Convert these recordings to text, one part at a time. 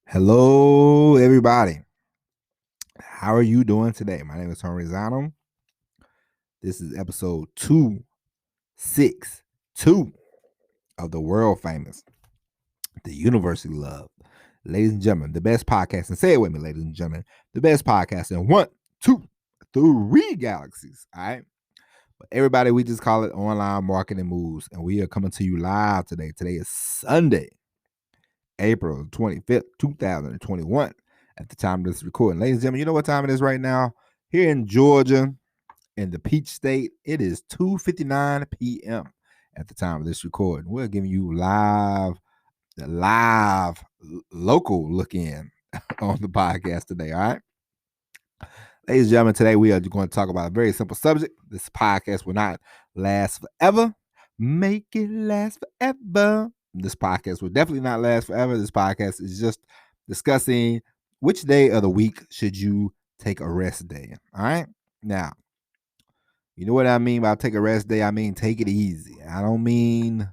Hello, everybody. How are you doing today? My name is Tony Zano. This is episode 262 of the world famous, the University Love. Ladies and gentlemen, the best podcast, and say it with me, ladies and gentlemen, the best podcast in 1, 2, 3 galaxies. All right. But everybody, we just call it Online Marketing Moves, and we are coming to you live today. Today is Sunday, April 25th, 2021. At the time of this recording. Ladies and gentlemen, you know what time it is right now? Here in Georgia, in the Peach State, it is 2:59 p.m. at the time of this recording. We're giving you the live local look in on the podcast today, all right? Ladies and gentlemen, today we are going to talk about a very simple subject. This podcast will not last forever. Make it last forever. This podcast will definitely not last forever. This podcast is just discussing which day of the week should you take a rest day. All right. Now, you know what I mean by take a rest day? I mean take it easy. I don't mean,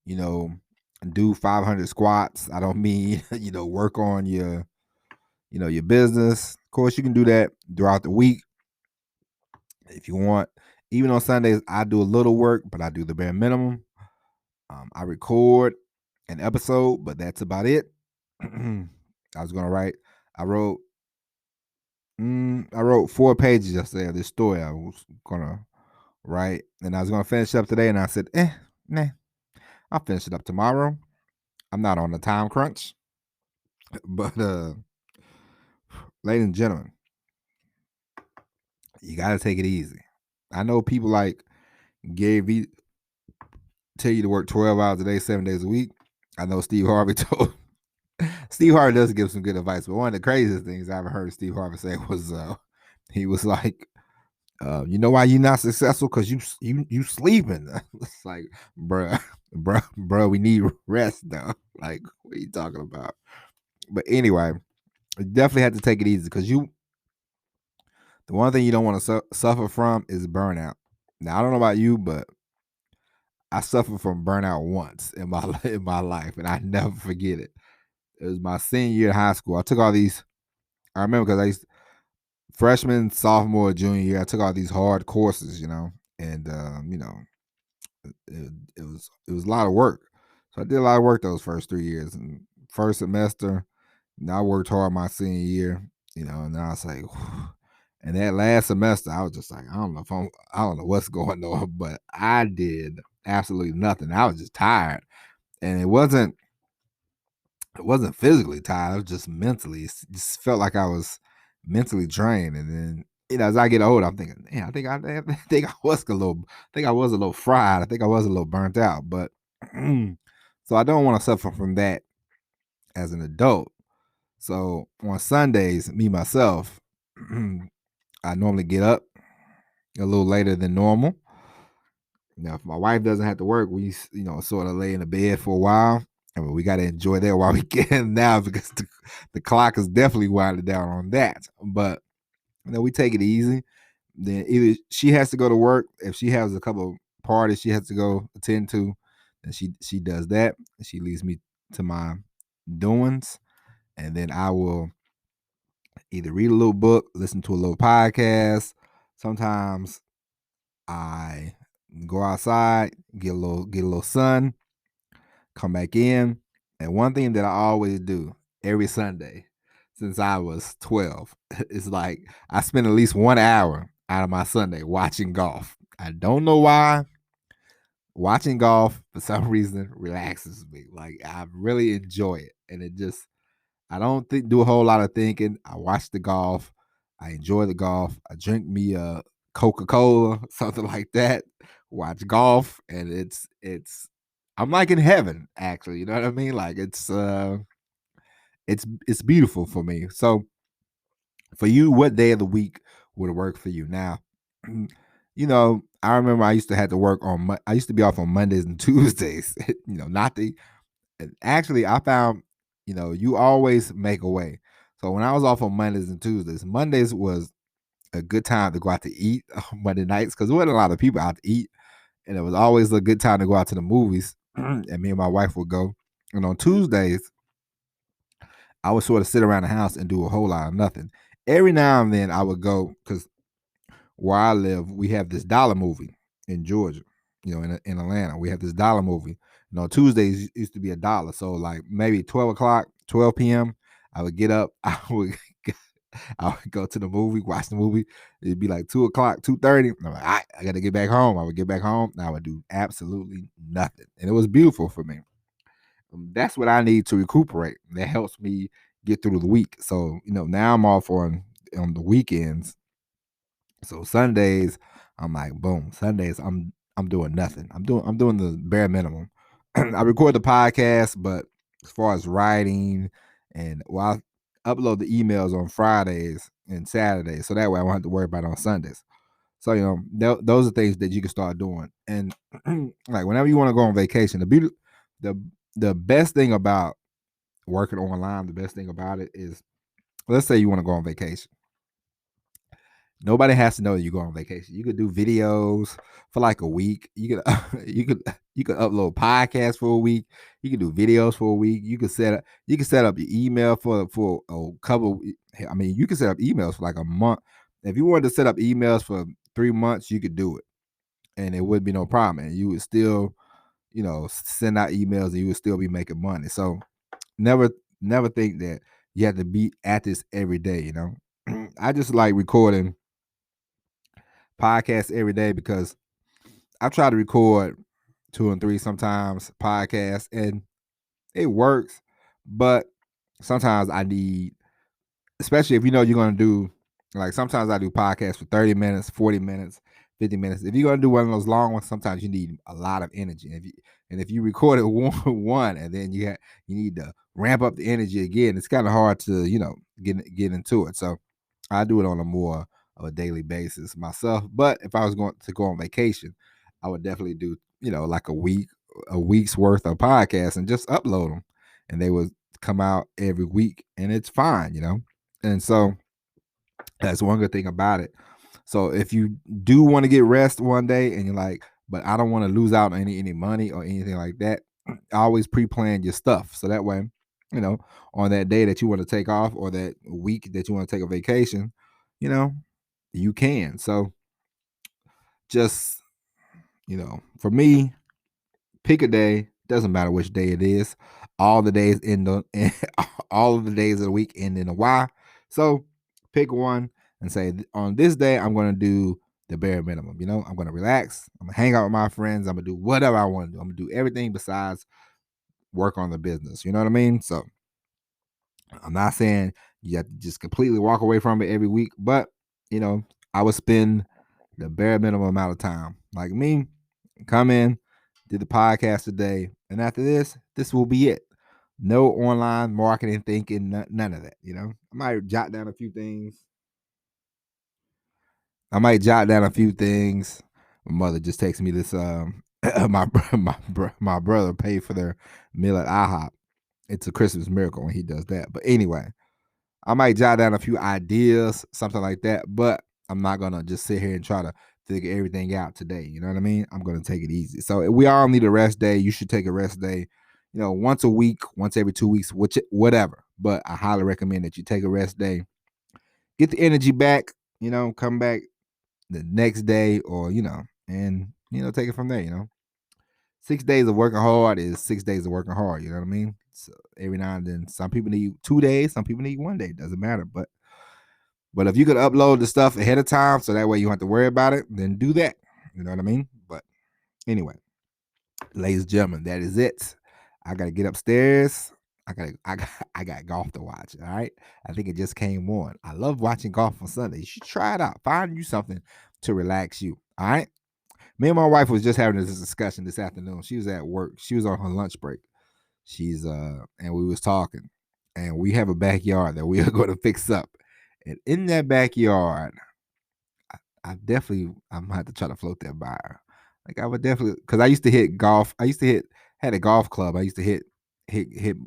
do 500 squats. I don't mean, work on your business. Of course, you can do that throughout the week if you want. Even on Sundays, I do a little work, but I do the bare minimum. I record an episode, but that's about it. I wrote 4 pages yesterday of this story I was gonna write, and I was gonna finish up today, and I said, nah, I'll finish it up tomorrow. I'm not on the time crunch. But ladies and gentlemen, you gotta take it easy. I know people like Gary Vee tell you to work 12 hours a day, 7 days a week. I know Steve Harvey Steve Harvey does give some good advice, but one of the craziest things I ever heard Steve Harvey say was he was like, you know why you're not successful? Because you sleeping. It's like, bruh, we need rest though. Like, what are you talking about? But anyway, you definitely have to take it easy because the one thing you don't want to suffer from is burnout. Now, I don't know about you, but I suffered from burnout once in my life, and I never forget it. It was my senior year in high school. I took all these. I remember because I used freshman, sophomore, junior year. I took all these hard courses, and it was a lot of work. So I did a lot of work those first 3 years. And first semester, I worked hard my senior year, and then I was like, whew. And that last semester, I was just like, I don't know what's going on, but I did absolutely nothing. I was just tired, and it wasn't physically tired. I was just mentally. It just felt like I was mentally drained. And then, as I get older, I'm thinking, man, I think I was a little fried. I think I was a little burnt out. But so I don't want to suffer from that as an adult. So on Sundays, me myself, I normally get up a little later than normal. Now, if my wife doesn't have to work, we sort of lay in the bed for a while. I mean, we got to enjoy that while we can now because the clock is definitely winding down on that. But we take it easy. Then either she has to go to work. If she has a couple of parties she has to go attend to, then she does that. She leaves me to my doings, and then I will either read a little book, listen to a little podcast. Sometimes I go outside, get a little sun, come back in. And one thing that I always do every Sunday since I was 12 is like I spend at least 1 hour out of my Sunday watching golf. I don't know why. Watching golf for some reason relaxes me. Like I really enjoy it. And I don't do a whole lot of thinking. I watch the golf. I enjoy the golf. I drink me a Coca-Cola, something like that. Watch golf, and it's I'm like in heaven, actually. You know what I mean? Like it's beautiful for me. So for you, what day of the week would work for you? Now, I remember I used to have to work on. I used to be off on Mondays and Tuesdays. Not the. Actually, I found you always make a way. So when I was off on Mondays and Tuesdays, Mondays was a good time to go out to eat on Monday nights because there wasn't a lot of people out to eat, and it was always a good time to go out to the movies. And me and my wife would go. And on Tuesdays, I would sort of sit around the house and do a whole lot of nothing. Every now and then I would go, because where I live, we have this dollar movie in Georgia. In Atlanta, we have this dollar movie. Tuesdays used to be $1. So like maybe 12 o'clock, 12 p.m. I would get up. I would go to the movie, watch the movie. It'd be like 2 o'clock, 2:30. I'm like, I got to get back home. I would get back home and I would do absolutely nothing. And it was beautiful for me. That's what I need to recuperate. That helps me get through the week. So, now I'm off on the weekends. So Sundays, I'm like, boom. Sundays, I'm doing nothing. I'm doing the bare minimum. I record the podcast, but as far as writing I upload the emails on Fridays and Saturdays, so that way I won't have to worry about it on Sundays. So those are things that you can start doing. And like whenever you want to go on vacation, the best thing about working online, the best thing about it is, let's say you want to go on vacation. Nobody has to know that you go on vacation. You could do videos for like a week. You could you could upload podcasts for a week. You could do videos for a week. You could set up your email for a couple. I mean, you could set up emails for like a month. If you wanted to set up emails for 3 months, you could do it, and it would be no problem. And you would still, send out emails, and you would still be making money. So never think that you have to be at this every day. I just like recording podcasts every day because I try to record 2 and 3 sometimes podcasts, and it works. But sometimes I need, especially if you're going to do, like sometimes I do podcasts for 30 minutes, 40 minutes, 50 minutes. If you're going to do one of those long ones, sometimes you need a lot of energy. And if you record it one and then you need to ramp up the energy again, it's kind of hard to, get into it. So I do it on a more of a daily basis myself. But if I was going to go on vacation, I would definitely do, like a week's worth of podcasts and just upload them. And they would come out every week, and it's fine, And so that's one good thing about it. So if you do want to get rest one day and you're like, but I don't want to lose out on any money or anything like that, always pre-plan your stuff. So that way, on that day that you want to take off or that week that you want to take a vacation, you can. So just, for me, pick a day. Doesn't matter which day it is. All the days all of the days of the week end in a Y. So pick one and say, on this day, I'm going to do the bare minimum. I'm going to relax. I'm going to hang out with my friends. I'm going to do whatever I want to do. I'm going to do everything besides work on the business. You know what I mean? So I'm not saying you have to just completely walk away from it every week, but, I would spend the bare minimum amount of time. Like me, come in, did the podcast today, and after this will be it. No online marketing thinking, none of that. I might jot down a few things. My mother just texted me this. My brother paid for their meal at IHOP. It's a Christmas miracle when he does that. But anyway, I might jot down a few ideas, something like that. But I'm not gonna just sit here and try to figure everything out today. You know what I mean? I'm gonna take it easy. So we all need a rest day. You should take a rest day, once a week, once every 2 weeks, whatever. But I highly recommend that you take a rest day. Get the energy back, come back the next day or, and, take it from there. 6 days of working hard is 6 days of working hard. You know what I mean? So every now and then, some people need 2 days, some people need 1 day. It doesn't matter. But if you could upload the stuff ahead of time, so that way you don't have to worry about it, then do that. You know what I mean? But anyway, ladies and gentlemen, that is it. I gotta get upstairs. I got golf to watch. All right. I think it just came on. I love watching golf on Sunday. You should try it out. Find you something to relax you. All right. Me and my wife was just having this discussion this afternoon. She was at work. She was on her lunch break. And we was talking. And we have a backyard that we are going to fix up. And in that backyard, I'm gonna have to try to float that by her. Like I would definitely, because I used to hit golf. Had a golf club. I used to hit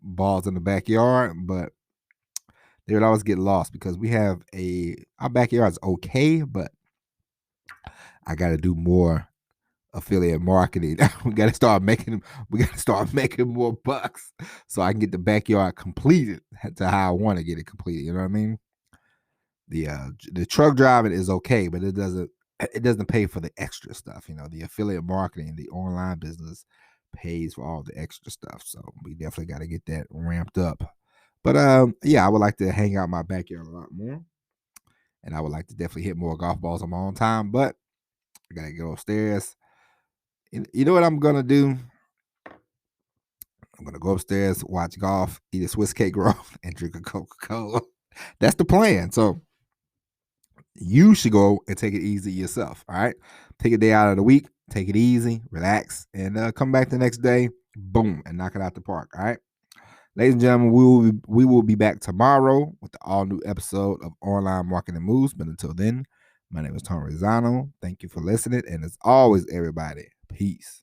balls in the backyard, but they would always get lost because our backyard is okay, but I got to do more affiliate marketing. We got to start making more bucks so I can get the backyard completed to how I want to get it completed. You know what I mean? The truck driving is okay, but it doesn't pay for the extra stuff. You know, the affiliate marketing, the online business pays for all the extra stuff. So we definitely got to get that ramped up. But yeah, I would like to hang out in my backyard a lot more, and I would like to definitely hit more golf balls on my own time. But I gotta go upstairs. You know what I'm gonna do? I'm gonna go upstairs, watch golf, eat a Swiss cake roll, and drink a Coca-Cola. That's the plan. So you should go and take it easy yourself. All right. Take a day out of the week, take it easy, relax, and come back the next day, boom, and knock it out the park. All right. Ladies and gentlemen, we will be back tomorrow with the all new episode of Online Marketing Moves. But until then, my name is Tony Rizzano. Thank you for listening. And as always, everybody, peace.